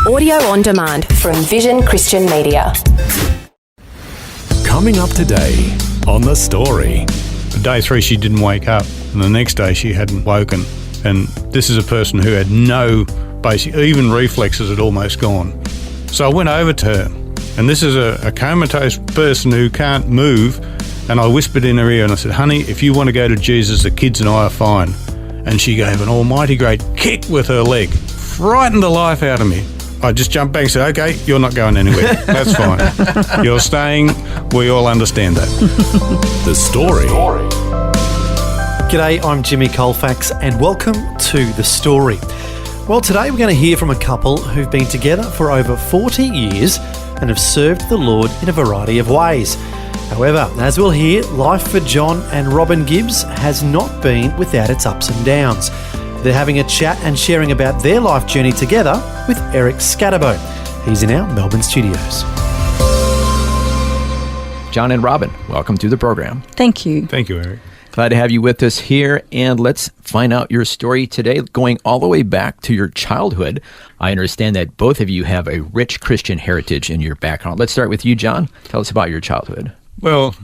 Audio on demand from Vision Christian Media. Coming up today on The Story. Day 3 she didn't wake up, and the next day she hadn't woken. And this is a person who had no basic, even reflexes had almost gone. So I went over to her, and this is a comatose person who can't move, and I whispered in her ear and I said, "Honey, if you want to go to Jesus, the kids and I are fine." And she gave an almighty great kick with her leg, frightened the life out of me. I just jumped back and said, "Okay, you're not going anywhere. That's fine. You're staying. We all understand that." The Story. G'day, I'm Jimmy Colfax and welcome to The Story. Well, today we're going to hear from a couple who've been together for over 40 years and have served the Lord in a variety of ways. However, as we'll hear, life for John and Robyn Gibbs has not been without its ups and downs. They're having a chat and sharing about their life journey together with Eric Scatterbo. He's in our Melbourne studios. John and Robyn, welcome to the program. Thank you. Thank you, Eric. Glad to have you with us here, and let's find out your story today, going all the way back to your childhood. I understand that both of you have a rich Christian heritage in your background. Let's start with you, John. Tell us about your childhood. Well,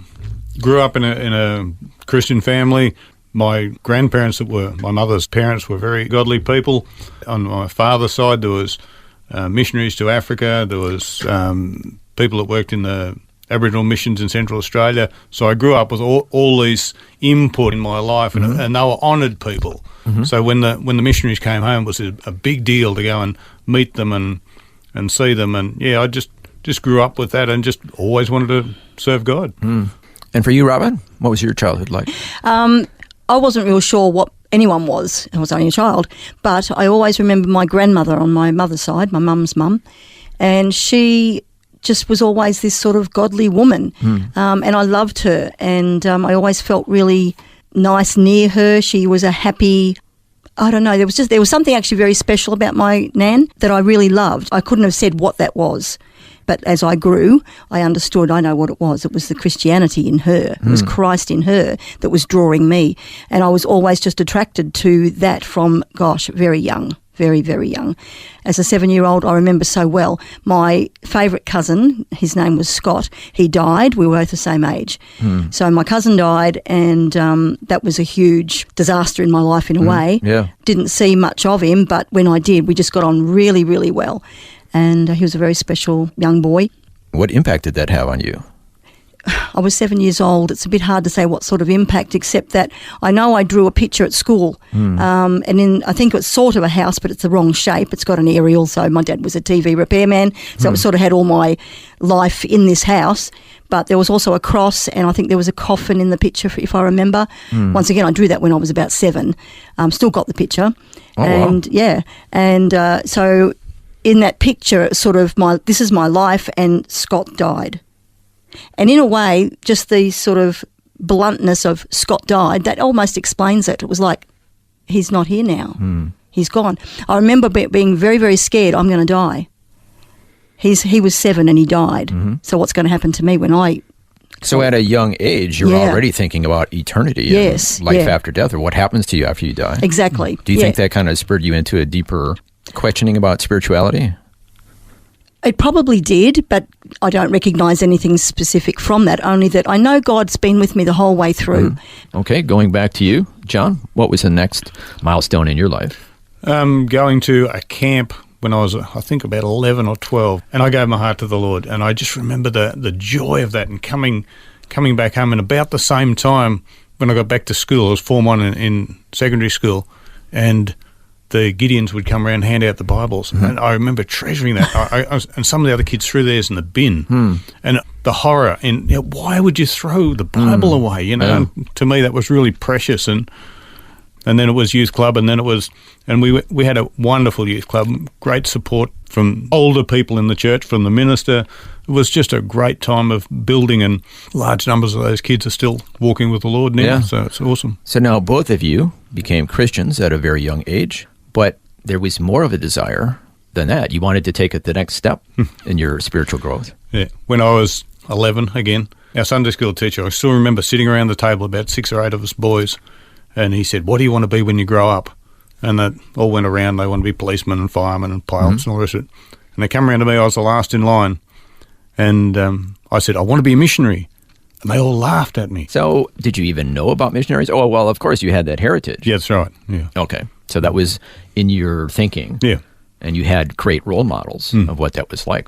grew up in a Christian family. My grandparents, that were my mother's parents, were very godly people. On my father's side, there was missionaries to Africa. There was people that worked in the Aboriginal missions in Central Australia. So I grew up with all these input in my life, and they were honoured people. Mm-hmm. So when the missionaries came home, it was a big deal to go and meet them and see them. And yeah, I just grew up with that and just always wanted to serve God. Mm. And for you, Robyn, what was your childhood like? I wasn't real sure what anyone was. I was only a child. But I always remember my grandmother on my mother's side, my mum's mum, and she just was always this sort of godly woman. And I loved her, and I always felt really nice near her. She was a happy, I don't know, there was something actually very special about my nan that I really loved. I couldn't have said what that was. But as I grew, I understood, I know what it was. It was the Christianity in her. It was Christ in her that was drawing me. And I was always just attracted to that from, very young. Very, very young. As a 7-year-old, I remember so well, my favourite cousin, his name was Scott, he died. We were both the same age. So my cousin died, and that was a huge disaster in my life in a way. Yeah. Didn't see much of him, but when I did, we just got on really, really well. And he was a very special young boy. What impact did that have on you? I was 7 years old. It's a bit hard to say what sort of impact, except that I know I drew a picture at school. And I think it's sort of a house, but it's the wrong shape. It's got an aerial, so my dad was a TV repairman, so it sort of had all my life in this house. But there was also a cross, and I think there was a coffin in the picture, if I remember. Once again, I drew that when I was about 7. Still got the picture. Oh, and wow. yeah, and so in that picture, it's sort of this is my life, and Scott died. And in a way, just the sort of bluntness of Scott died, that almost explains it. It was like, he's not here now. He's gone. I remember being very, very scared, I'm going to die. He was 7 and he died. So what's going to happen to me when I... So at a young age, you're already thinking about eternity and life after death, or what happens to you after you die. Exactly. Do you think that kind of spurred you into a deeper questioning about spirituality? It probably did, but I don't recognise anything specific from that, only that I know God's been with me the whole way through. Okay, going back to you, John, what was the next milestone in your life? Going to a camp when I was, I think, about 11 or 12, and I gave my heart to the Lord. And I just remember the joy of that, and coming back home. And about the same time, when I got back to school, I was Form 1 in secondary school, and the Gideons would come around and hand out the Bibles. And I remember treasuring that. And some of the other kids threw theirs in the bin. And the horror in, why would you throw the Bible away? And to me, that was really precious. And then it was youth club, and then it was, and we had a wonderful youth club, great support from older people in the church, from the minister. It was just a great time of building, and large numbers of those kids are still walking with the Lord now, so it's awesome. So now both of you became Christians at a very young age, but there was more of a desire than that. You wanted to take it the next step in your spiritual growth. Yeah. When I was 11, again, our Sunday school teacher, I still remember sitting around the table, about 6 or 8 of us boys, and he said, "What do you want to be when you grow up?" And that all went around. They want to be policemen and firemen and pilots and all the rest of it. And they come around to me, I was the last in line. And I said, I want to be a missionary. And they all laughed at me. So did you even know about missionaries? Oh, well, of course you had that heritage. Yeah, that's right. Yeah. Okay. So that was in your thinking. Yeah. And you had great role models of what that was like.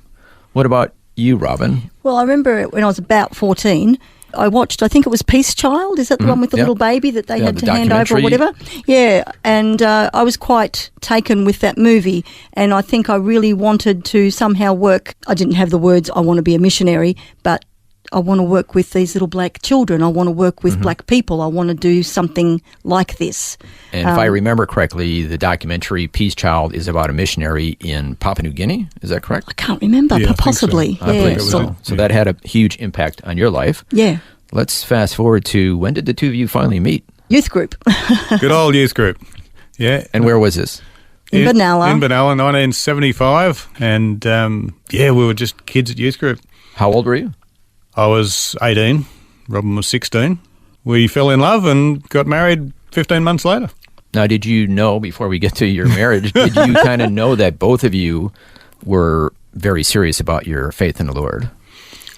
What about you, Robyn? Well, I remember when I was about 14, I watched, I think it was Peace Child. Is that the one with the little baby that they had the to hand over or whatever? Yeah, and I was quite taken with that movie, and I think I really wanted to somehow work. I didn't have the words, I want to be a missionary, but I want to work with these little black children. I want to work with black people. I want to do something like this. And if I remember correctly, the documentary Peace Child is about a missionary in Papua New Guinea. Is that correct? I can't remember, Yeah, I but think so. possibly. I Yeah. believe so. So that had a huge impact on your life. Yeah. Let's fast forward to when did the two of you finally meet? Youth group. Good old youth group. Yeah. And where was this? In Benalla. In Benalla, 1975. And, we were just kids at youth group. How old were you? I was 18. Robyn was 16. We fell in love and got married 15 months later. Now, did you know, before we get to your marriage, did you kind of know that both of you were very serious about your faith in the Lord?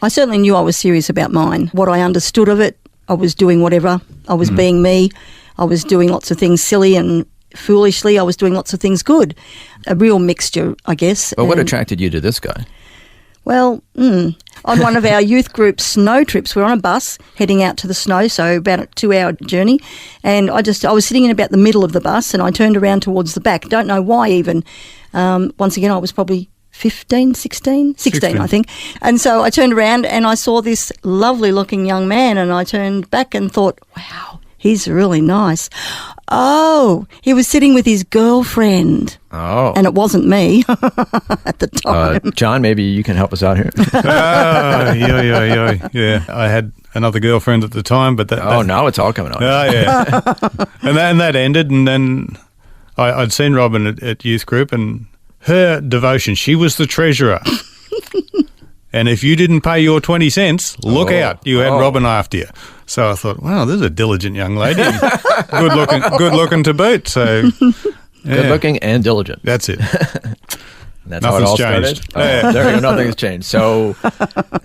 I certainly knew I was serious about mine. What I understood of it, I was doing whatever. I was being me. I was doing lots of things silly and foolishly. I was doing lots of things good. A real mixture, I guess. But what And, attracted you to this guy? well, on one of our youth group snow trips, we were on a bus heading out to the snow, so about a 2-hour journey. And I was sitting in about the middle of the bus, and I turned around towards the back. Don't know why even. Once again, I was probably 16, I think. And so I turned around and I saw this lovely looking young man, and I turned back and thought, wow, he's really nice. Oh, he was sitting with his girlfriend. Oh. And it wasn't me at the time. John, maybe you can help us out here. Yeah, I had another girlfriend at the time, but that... Now it's all coming out. Oh, yeah. and that ended, and then I'd seen Robyn at youth group, and her devotion, she was the treasurer. And if you didn't pay your 20 cents, look out, you had Robyn after you. So I thought, wow, this is a diligent young lady. good looking to boot. So Good looking and diligent. that's it. That's how it all Nothing's changed. started. Oh, there you go, nothing's changed. So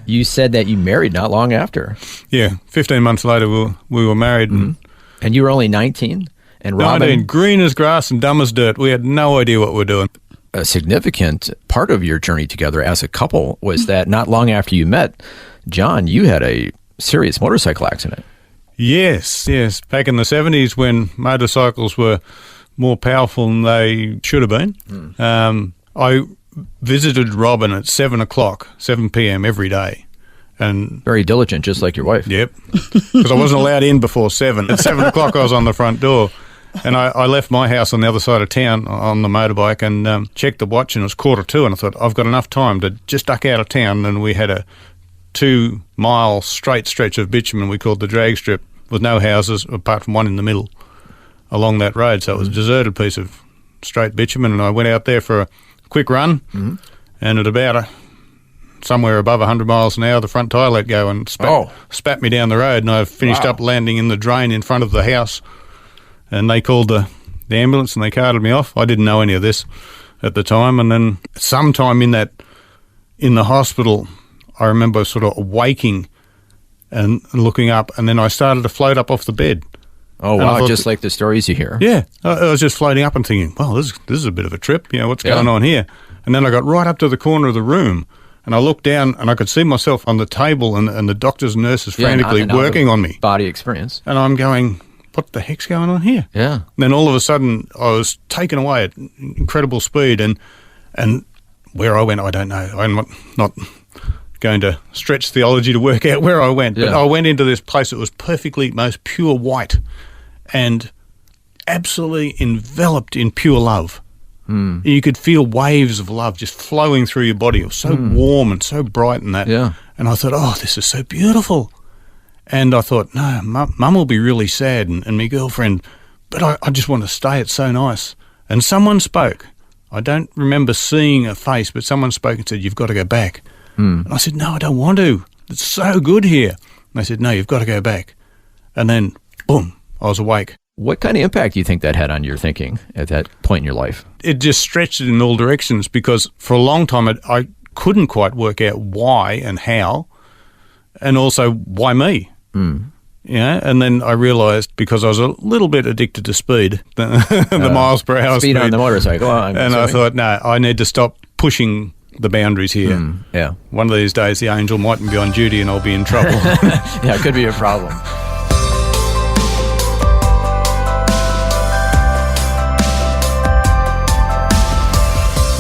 you said that you married not long after. Yeah, 15 months later we were married. And And you were only 19. And Robyn, 19, green as grass and dumb as dirt. We had no idea what we were doing. a significant part of your journey together as a couple was that not long after you met, John, you had a serious motorcycle accident. Yes. Back in the 70s when motorcycles were more powerful than they should have been, I visited Robyn at 7 p.m. every day. And Very diligent, just like your wife. yep, because I wasn't allowed in before 7. At 7 o'clock I was on the front door. And I left my house on the other side of town on the motorbike and checked the watch, and it was 1:45, and I thought, I've got enough time to just duck out of town. And we had a 2-mile straight stretch of bitumen we called the drag strip with no houses apart from one in the middle along that road. So it was a deserted piece of straight bitumen, and I went out there for a quick run, and at about somewhere above 100 miles an hour, the front tyre let go and spat me down the road, and I finished up landing in the drain in front of the house. And they called the ambulance and they carted me off. I didn't know any of this at the time. And then sometime in the hospital, I remember sort of waking and looking up, and then I started to float up off the bed. Oh, And I wow, thought just like the stories you hear. Yeah, I was just floating up and thinking, well, this is a bit of a trip. What's going on here? And then I got right up to the corner of the room, and I looked down and I could see myself on the table and the doctors and nurses frantically an working on me. Body experience. And I'm going, what the heck's going on here? Yeah. And then all of a sudden, I was taken away at incredible speed, and where I went, I don't know. I'm not going to stretch theology to work out where I went, but I went into this place that was perfectly, most pure white, and absolutely enveloped in pure love. You could feel waves of love just flowing through your body. It was so warm and so bright and that. Yeah. And I thought, oh, this is so beautiful. And I thought, no, Mum will be really sad and my girlfriend, but I just want to stay. It's so nice. And someone spoke. I don't remember seeing a face, but someone spoke and said, you've got to go back. And I said, no, I don't want to. It's so good here. And they said, no, you've got to go back. And then, boom, I was awake. What kind of impact do you think that had on your thinking at that point in your life? It just stretched it in all directions because for a long time I couldn't quite work out why and how, and also why me. Yeah, and then I realised because I was a little bit addicted to speed, the miles per hour speed on the motorcycle. I thought, no, I need to stop pushing the boundaries here. Yeah. One of these days the angel mightn't be on duty and I'll be in trouble. Yeah, it could be a problem.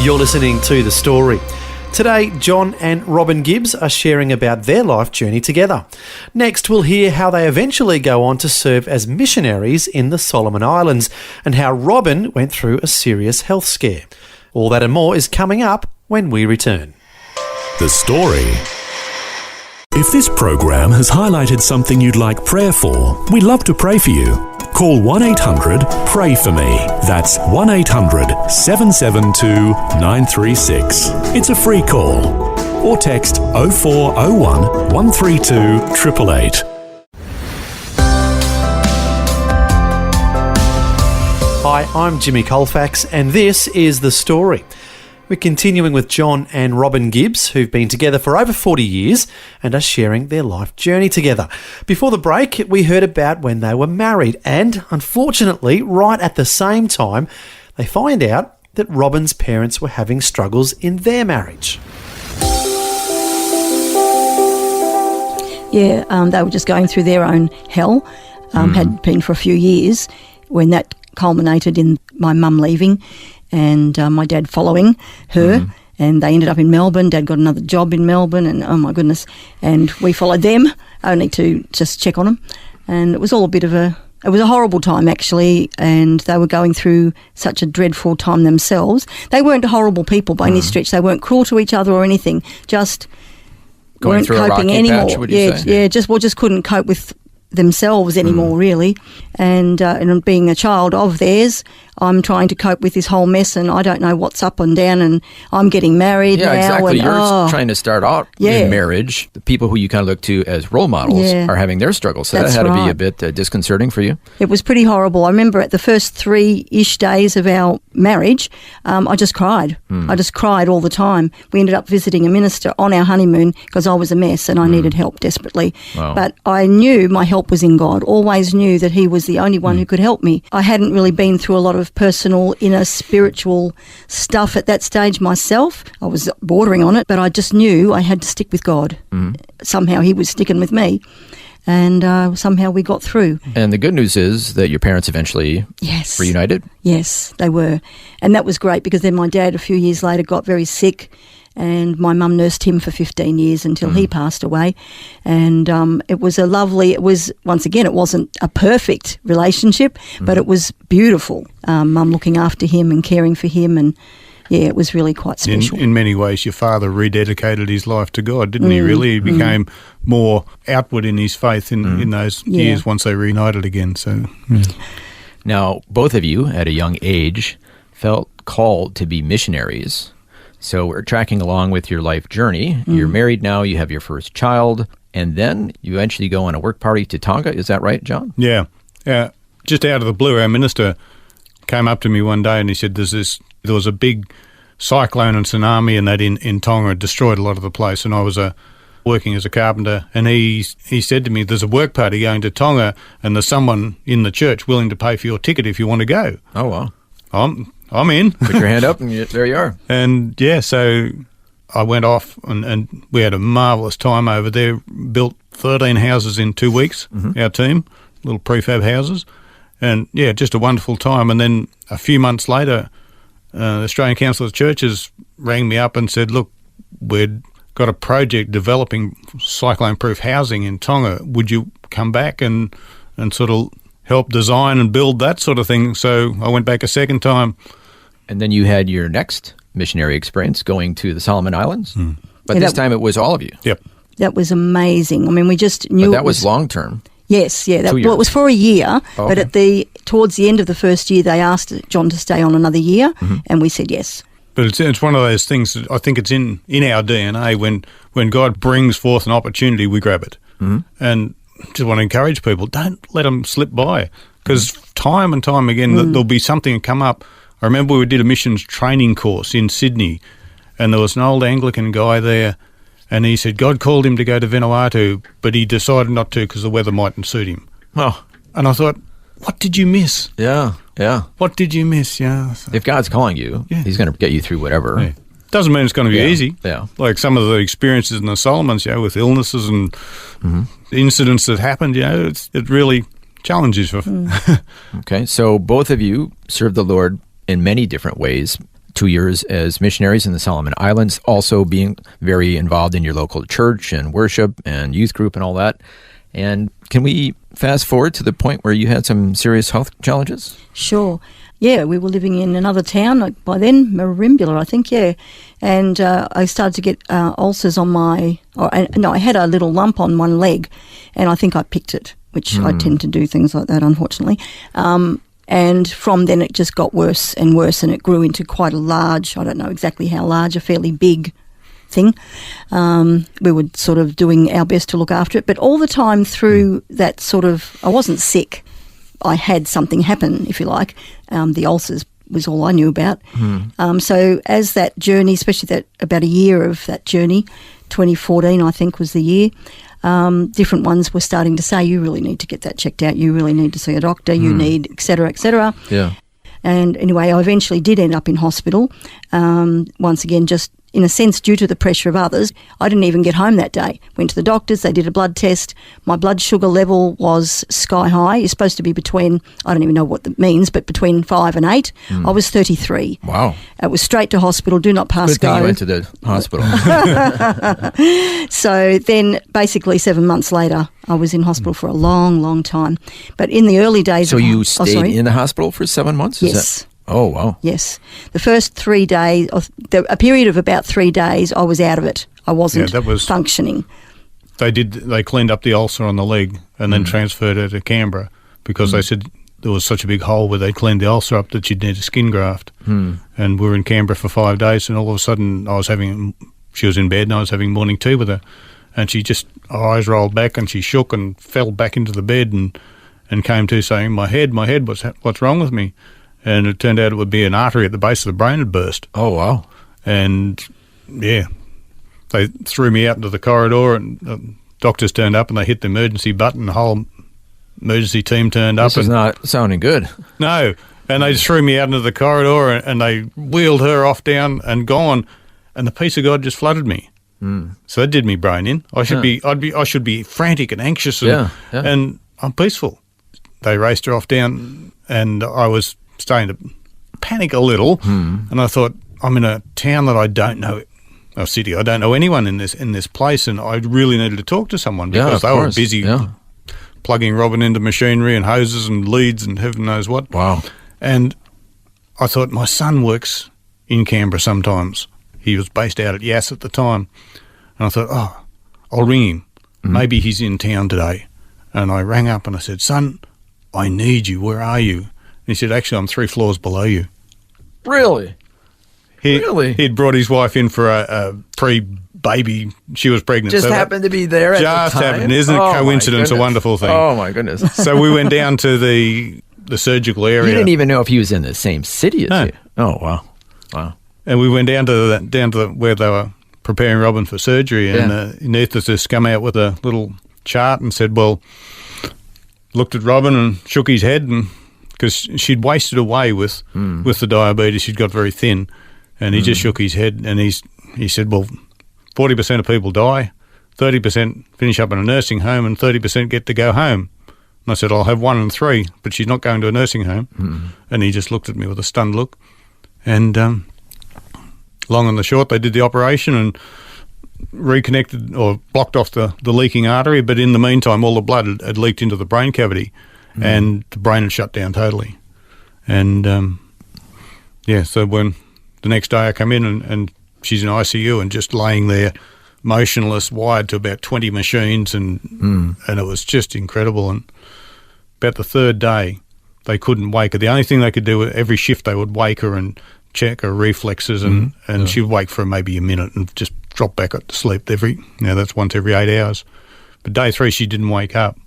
You're listening to The Story. Today, John and Robyn Gibbs are sharing about their life journey together. Next, we'll hear how they eventually go on to serve as missionaries in the Solomon Islands and how Robyn went through a serious health scare. All that and more is coming up when we return. The Story. If this program has highlighted something you'd like prayer for, we'd love to pray for you. Call 1-800-PRAY-FOR-ME. That's 1-800-772-936. It's a free call. Or text 0401 132 888. Hi, I'm Jimmy Colfax and this is The Story. We're continuing with John and Robyn Gibbs, who've been together for over 40 years and are sharing their life journey together. Before the break, we heard about when they were married and, unfortunately, right at the same time, they find out that Robyn's parents were having struggles in their marriage. Yeah, they were just going through their own hell, had been for a few years, when that culminated in my mum leaving and my dad following her, and they ended up in Melbourne. Dad got another job in Melbourne, and oh my goodness, and we followed them only to just check on them, and it was all it was a horrible time actually, and they were going through such a dreadful time themselves. They weren't horrible people by any stretch. They weren't cruel to each other or anything, just Going weren't through a coping rocky anymore. patch, would you say? Just couldn't cope with themselves anymore, really. And being a child of theirs, I'm trying to cope with this whole mess, and I don't know what's up and down, and I'm getting married now. Exactly. And, You're trying to start out in marriage. The people who you kind of look to as role models are having their struggles. So That's that had to be right. a bit disconcerting for you. It was pretty horrible. I remember at the first 3-ish days of our marriage, I just cried. I just cried all the time. We ended up visiting a minister on our honeymoon because I was a mess and I needed help desperately. Wow. But I knew my help was in God, always knew that he was the only one who could help me. I hadn't really been through a lot of personal, inner, spiritual stuff at that stage myself. I was bordering on it, but I just knew I had to stick with God. Somehow he was sticking with me. And somehow we got through. And the good news is that your parents eventually reunited. Yes, they were. And that was great because then my dad, a few years later, got very sick, and my mum nursed him for 15 years until he passed away. And it was once again, it wasn't a perfect relationship, but it was beautiful. Mum looking after him and caring for him, and yeah, it was really quite special. In many ways, your father rededicated his life to God, didn't he, really? He became more outward in his faith in those years once they reunited again. So, Now, both of you, at a young age, felt called to be missionaries. So we're tracking along with your life journey. You're married now, you have your first child, and then you eventually go on a work party to Tonga. Is that right, John? Yeah. Just out of the blue, our minister came up to me one day and he said there was a big cyclone and tsunami and that in Tonga. It destroyed a lot of the place, and I was working as a carpenter, and he said to me, there's a work party going to Tonga and there's someone in the church willing to pay for your ticket if you want to go. Oh, wow. I'm in. Put your hand up and there you are. And yeah, so I went off and we had a marvellous time over there, built 13 houses in 2 weeks, our team, little prefab houses. And yeah, just a wonderful time. And then a few months later, the Australian Council of Churches rang me up and said, look, we'd got a project developing cyclone-proof housing in Tonga. Would you come back and sort of help design and build that sort of thing? So I went back a second time. And then you had your next missionary experience going to the Solomon Islands. But this time it was all of you. Yep. That was amazing. I mean, we just knew But that was long-term. Yes, yeah. 2 years. Well, it was for a year, Oh, but okay. towards the end of the first year, they asked John to stay on another year, and we said yes. But it's one of those things that I think it's in our DNA. When God brings forth an opportunity, we grab it. And just want to encourage people, don't let them slip by. because time and time again there'll be something come up. I remember we did a missions training course in Sydney, and there was an old Anglican guy there, and he said God called him to go to Vanuatu, but he decided not to because the weather mightn't suit him. Oh, And I thought, what did you miss? yeah. What did you miss? Yeah. So, If God's calling you, He's going to get you through whatever. yeah. Doesn't mean it's going to be easy. Yeah. Like some of the experiences in the Solomons, with illnesses and incidents that happened, it really challenges you. Okay, so both of you served the Lord in many different ways. 2 years as missionaries in the Solomon Islands, also being very involved in your local church and worship and youth group and all that. And can we fast forward to the point where you had some serious health challenges? Sure. Yeah, we were living in another town by then, Merimbula, I think, yeah. And I started to get ulcers on I had a little lump on one leg, and I think I picked it, which I tend to do things like that, unfortunately. And from then it just got worse and worse, and it grew into quite a large, I don't know exactly how large, a fairly big thing. We were sort of doing our best to look after it, but all the time through that sort of, I wasn't sick. I had something happen, if you like. The ulcers was all I knew about. So as that journey, especially that about a year of that journey, 2014 I think was the year, different ones were starting to say, you really need to get that checked out, you really need to see a doctor, you need, et cetera, et cetera. Yeah. And anyway, I eventually did end up in hospital, once again, just in a sense due to the pressure of others. I didn't even get home that day. Went to the doctors, they did a blood test. My blood sugar level was sky high. It's supposed to be between, I don't even know what that means, but between 5 and 8. I was 33. Wow. It was straight to hospital, do not pass Good thing go. you went to the hospital. So then basically 7 months later, I was in hospital for a long, long time. But in the early days... So you stayed in the hospital for 7 months? Yes. Oh, wow. Yes. The first 3 days, a period of about 3 days, I was out of it. I wasn't functioning. They cleaned up the ulcer on the leg and then transferred her to Canberra because they said there was such a big hole where they cleaned the ulcer up that she'd need a skin graft. And we were in Canberra for 5 days, and all of a sudden she was in bed and I was having morning tea with her, and her eyes rolled back and she shook and fell back into the bed and came to saying, my head, what's wrong with me? And it turned out it would be an artery at the base of the brain had burst. Oh, wow. And, they threw me out into the corridor, and doctors turned up and they hit the emergency button. The whole emergency team turned up. This is not sounding good. No. And they just threw me out into the corridor and they wheeled her off down and gone, and the peace of God just flooded me. So that did me brain in. I should be frantic and anxious and I'm peaceful. They raced her off down, and I was starting to panic a little, and I thought, I'm in a town that I don't know, a city, I don't know anyone in this place, and I really needed to talk to someone because they were busy plugging Robyn into machinery and hoses and leads and heaven knows what. Wow. And I thought, my son works in Canberra sometimes. He was based out at Yass at the time. And I thought, I'll ring him. Maybe he's in town today. And I rang up and I said, son, I need you. Where are you? And he said, actually, I'm 3 floors below you. Really? He'd brought his wife in for a pre-baby. She was pregnant. Just happened to be there at the time? Just happened. Isn't it coincidence a wonderful thing? Oh, my goodness. So we went down to the surgical area. You didn't even know if he was in the same city as you. Oh, wow. Wow. And we went down to where they were preparing Robyn for surgery, and the anaesthetist come out with a little chart and said, well, looked at Robyn and shook his head, and because she'd wasted away with the diabetes, she'd got very thin, and he just shook his head, and he said, well, 40% of people die, 30% finish up in a nursing home, and 30% get to go home. And I said, I'll have 1 in 3, but she's not going to a nursing home. And he just looked at me with a stunned look. And long and the short, they did the operation and reconnected or blocked off the leaking artery, but in the meantime, all the blood had leaked into the brain cavity, and the brain had shut down totally. And, so when the next day I come in and she's in ICU and just laying there motionless, wired to about 20 machines, and it was just incredible. And about the 3rd day, they couldn't wake her. The only thing they could do, every shift they would wake her and check her reflexes, and she'd wake for maybe a minute and just drop back to sleep that's once every 8 hours. But day 3 she didn't wake up,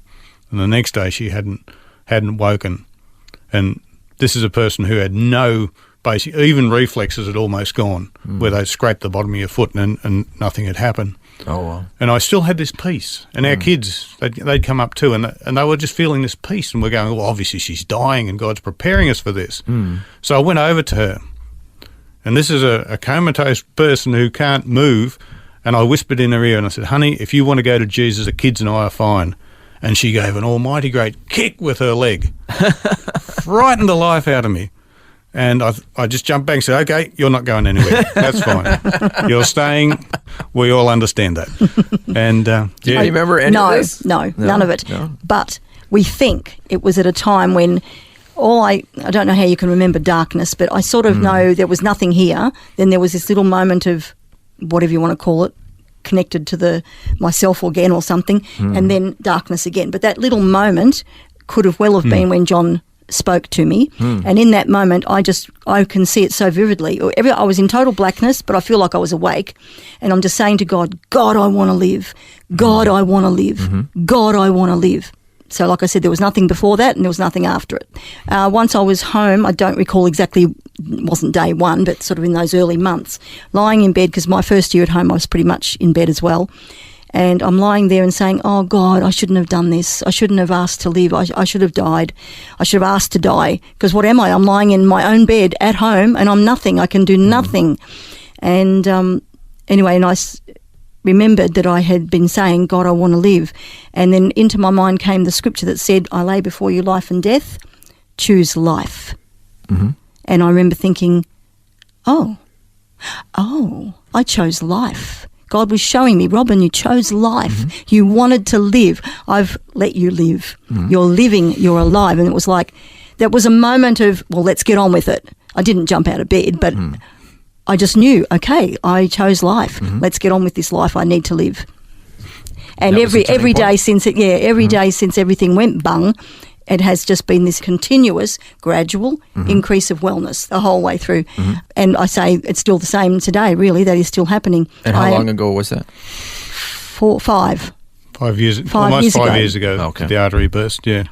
and the next day she hadn't hadn't woken. And this is a person who had no basic, even reflexes had almost gone, where they scraped the bottom of your foot and nothing had happened. Oh, wow. And I still had this peace. And our kids, they'd come up too, and they were just feeling this peace. And we're going, well, obviously she's dying and God's preparing us for this. So I went over to her. And this is a comatose person who can't move. And I whispered in her ear and I said, honey, if you want to go to Jesus, the kids and I are fine. And she gave an almighty great kick with her leg. Frightened the life out of me. And I just jumped back and said, okay, you're not going anywhere. That's fine. You're staying. We all understand that. And Do you remember any of this? No, none of it. No. But we think it was at a time when I don't know how you can remember darkness, but I sort of know there was nothing here. Then there was this little moment of whatever you want to call it, connected to myself again or something, and then darkness again. But that little moment could have well have been when John spoke to me, and in that moment I can see it so vividly. I was in total blackness, but I feel like I was awake, and I'm just saying to God, God, I want to live. God, I want to live. God, I want to live. So like I said, there was nothing before that and there was nothing after it. Once I was home, I don't recall exactly, it wasn't day one, but sort of in those early months, lying in bed, because my first year at home I was pretty much in bed as well. And I'm lying there and saying, oh, God, I shouldn't have done this. I shouldn't have asked to live. I should have died. I should have asked to die. Because what am I? I'm lying in my own bed at home and I'm nothing. I can do nothing. And anyway, and I remembered that I had been saying, God, I want to live. And then into my mind came the scripture that said, I lay before you life and death. Choose life. And I remember thinking, oh, I chose life. God was showing me, Robyn, you chose life. You wanted to live. I've let you live. You're living, you're alive. And it was like, that was a moment of, well, let's get on with it. I didn't jump out of bed, but I just knew, okay, I chose life. Let's get on with this life I need to live. And every day since day since everything went bung, it has just been this continuous, gradual increase of wellness the whole way through. And I say it's still the same today, really. That is still happening. And how long ago was that? 5 years, Five almost years 5 ago. years ago, Okay. the artery burst, yeah.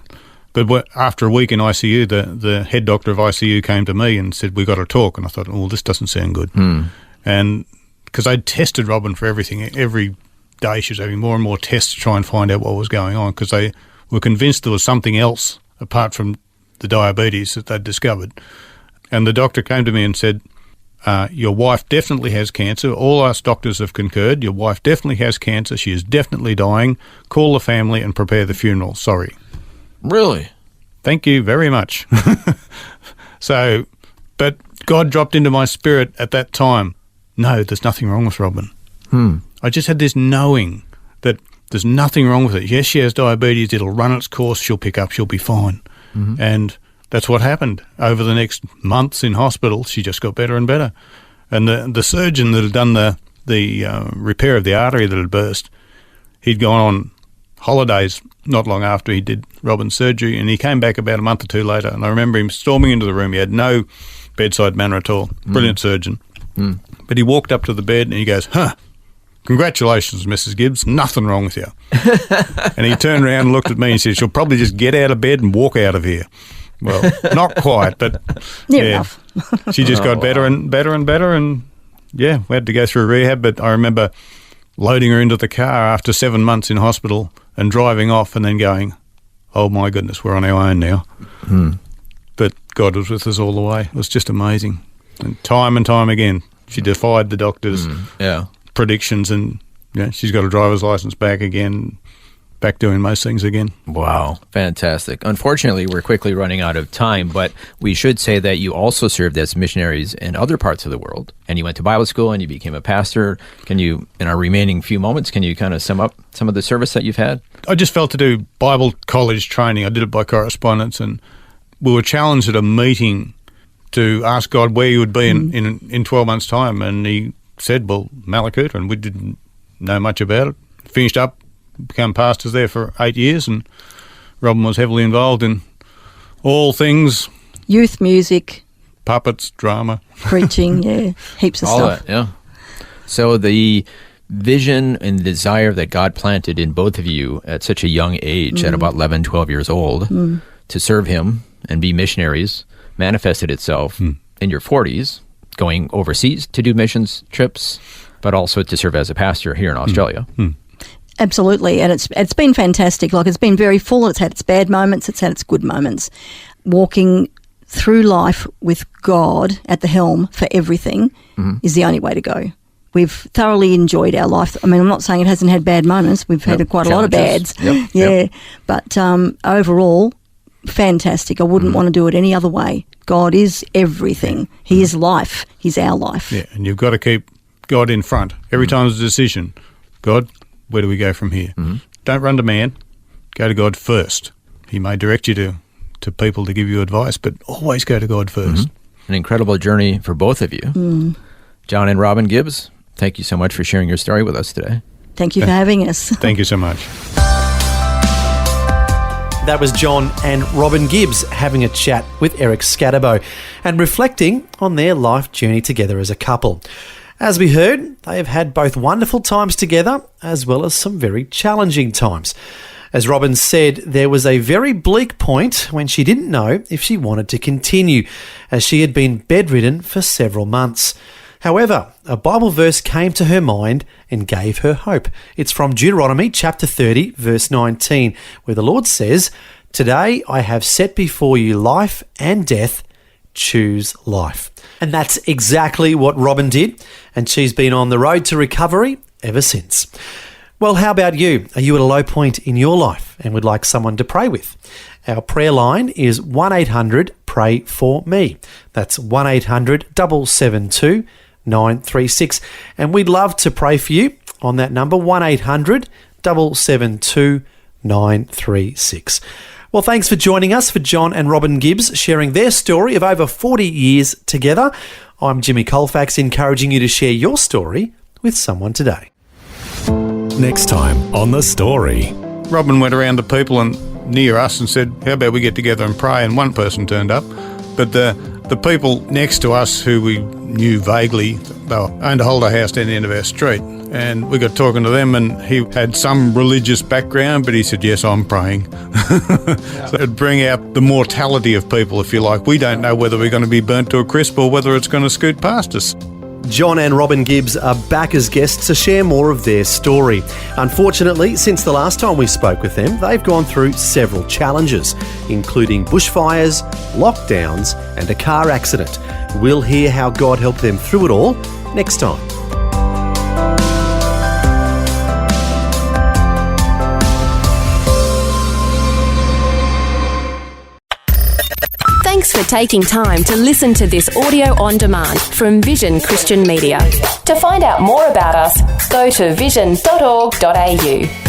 But after a week in ICU, the head doctor of ICU came to me and said, we got to talk. And I thought, well, this doesn't sound good. And because I'd tested Robyn for everything, every day she was having more and more tests to try and find out what was going on, because they were convinced there was something else apart from the diabetes that they'd discovered. And the doctor came to me and said, your wife definitely has cancer. All us doctors have concurred. Your wife definitely has cancer. She is definitely dying. Call the family and prepare the funeral. Sorry. Really? Thank you very much. So, but God dropped into my spirit at that time, no, there's nothing wrong with Robyn. I just had this knowing that there's nothing wrong with it. Yes, she has diabetes. It'll run its course. She'll pick up. She'll be fine. And that's what happened. Over the next months in hospital, she just got better and better. And the surgeon that had done the repair of the artery that had burst, he'd gone on holidays not long after he did Robyn's surgery, and he came back about a month or two later, and I remember him storming into the room. He had no bedside manner at all. Brilliant surgeon. But he walked up to the bed and he goes, congratulations, Mrs. Gibbs, nothing wrong with you. And he turned around and looked at me and said, she'll probably just get out of bed and walk out of here. Well, not quite, but Near enough. She just got better and better and better, and yeah, we had to go through rehab. But I remember loading her into the car after 7 months in hospital and driving off and then going, oh my goodness, we're on our own now. But God was with us all the way. It was just amazing. And time again, she defied the doctors' predictions, and she's got a driver's license back again, back doing most things again. Wow. Fantastic. Unfortunately, we're quickly running out of time, but we should say that you also served as missionaries in other parts of the world, and you went to Bible school and you became a pastor. Can you, in our remaining few moments, can you kind of sum up some of the service that you've had? I just felt to do Bible college training. I did it by correspondence, and we were challenged at a meeting to ask God where he would be in 12 months' time, and he said, well, Malakuta, and we didn't know much about it. Finished up, became pastors there for 8 years, and Robyn was heavily involved in all things. Youth music. Puppets, drama. Preaching, heaps of all stuff. That, yeah. So the vision and desire that God planted in both of you at such a young age, at about 11, 12 years old, to serve him and be missionaries manifested itself in your 40s, going overseas to do missions trips, but also to serve as a pastor here in Australia. Absolutely, and it's been fantastic. Like, it's been very full. It's had its bad moments. It's had its good moments. Walking through life with God at the helm for everything is the only way to go. We've thoroughly enjoyed our life. I mean, I'm not saying it hasn't had bad moments. We've had quite a lot of bads. But overall, fantastic. I wouldn't want to do it any other way. God is everything. He is life. He's our life. Yeah, and you've got to keep God in front. Every time there's a decision, God, where do we go from here? Don't run to man. Go to God first. He may direct you to people to give you advice, but always go to God first. An incredible journey for both of you. John and Robyn Gibbs, thank you so much for sharing your story with us today. Thank you for having us. Thank you so much. That was John and Robyn Gibbs having a chat with Eric Scatterbo and reflecting on their life journey together as a couple. As we heard, they have had both wonderful times together as well as some very challenging times. As Robyn said, there was a very bleak point when she didn't know if she wanted to continue, as she had been bedridden for several months. However, a Bible verse came to her mind and gave her hope. It's from Deuteronomy chapter 30, verse 19, where the Lord says, "Today I have set before you life and death. Choose life." And that's exactly what Robyn did, and she's been on the road to recovery ever since. Well, how about you? Are you at a low point in your life and would like someone to pray with? Our prayer line is 1-800-PRAY-FOR-ME. That's 1-800-772-936. And we'd love to pray for you on that number, 1-800-772-936. Well, thanks for joining us for John and Robyn Gibbs sharing their story of over 40 years together. I'm Jimmy Colfax, encouraging you to share your story with someone today. Next time on The Story. Robyn went around to people near us and said, how about we get together and pray? And one person turned up. But the people next to us who we knew vaguely, they owned a holder house down the end of our street. And we got talking to them, and he had some religious background, but he said, yes, I'm praying. So it'd bring out the mortality of people, if you like. We don't know whether we're going to be burnt to a crisp or whether it's going to scoot past us. John and Robyn Gibbs are back as guests to share more of their story. Unfortunately, since the last time we spoke with them, they've gone through several challenges, including bushfires, lockdowns, and a car accident. We'll hear how God helped them through it all next time. Thanks for taking time to listen to this audio on demand from Vision Christian Media. To find out more about us, go to vision.org.au.